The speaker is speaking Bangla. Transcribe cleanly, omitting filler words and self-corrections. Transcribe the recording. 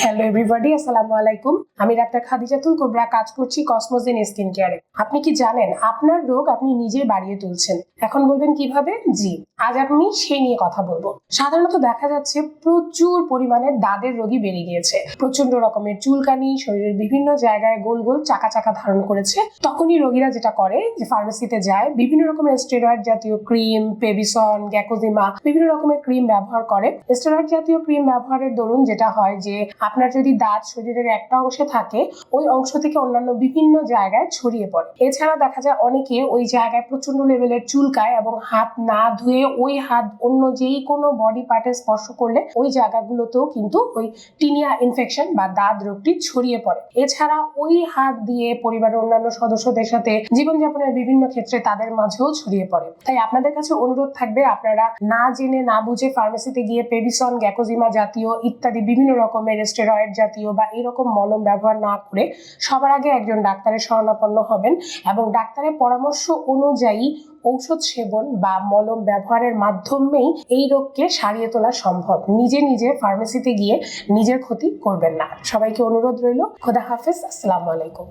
হ্যালো এভরিবডি, আসসালামু আলাইকুম। আমি ডাক্তার খাদিজাতুল কুবরা, কাজ করছি কসমোজেন স্কিন কেয়ারে। আপনি কি জানেন আপনার রোগ আপনি নিজেই বাড়িয়ে তুলছেন? এখন বলবেন কিভাবে? জি, আজ আমি সেই নিয়ে কথা বলবো। সাধারণত দেখা যাচ্ছে প্রচুর পরিমাণে দাঁতের রোগী বেড়ে গিয়েছে, প্রচন্ড রকমের চুলকানি, শরীরের বিভিন্ন জায়গায় গোল গোল চাকা চাকা ধারণ করেছে। তখনই রোগীরা যেটা করে যে ফার্মেসিতে যায়, বিভিন্ন রকমের স্টেরয়েড জাতীয় ক্রিম, পেবিসন, গ্যাকোজিমা, বিভিন্ন রকমের ক্রিম ব্যবহার করে। স্টেরয়েড জাতীয় ক্রিম ব্যবহারের দরুন যেটা হয় যে আপনার যদি দাঁত শরীরের একটা অংশে থাকে, ওই অংশ থেকে অন্যান্য বিভিন্ন জায়গায় ছড়িয়ে পড়ে। এছাড়া দেখা যায় অনেকে ওই জায়গায় প্রচন্ড লেভেলের চুলকায় এবং হাত না ধুয়ে ওই হাত অন্য যেই কোনো বডি পার্টে স্পর্শ করলে ওই জায়গাগুলোতেও কিন্তু ওই টিনিয়া ইনফেকশন বা দাঁত রোগটি ছড়িয়ে পড়ে। এছাড়া ওই হাত দিয়ে পরিবারের অন্যান্য সদস্যদের সাথে জীবনযাপনের বিভিন্ন ক্ষেত্রে তাদের মাঝেও ছড়িয়ে পড়ে। তাই আপনাদের কাছে অনুরোধ থাকবে, আপনারা না জেনে না বুঝে ফার্মেসিতে গিয়ে পেবিসন, গ্যাকোজিমা জাতীয় ইত্যাদি বিভিন্ন রকমের স্টেরয়েড জাতীয় বা এরকম মলম ব্যবহার না করে সবার আগে একজন ডাক্তারের শরণাপন্ন হবেন এবং ডাক্তারের পরামর্শ অনুযায়ী ঔষধ সেবন বা মলম ব্যবহারের মাধ্যমেই এই রোগকে সারিয়ে তোলা সম্ভব। নিজে নিজে ফার্মেসিতে গিয়ে নিজের ক্ষতি করবেন না। সবাইকে অনুরোধ রইল। খোদা হাফেজ, আসসালামু আলাইকুম।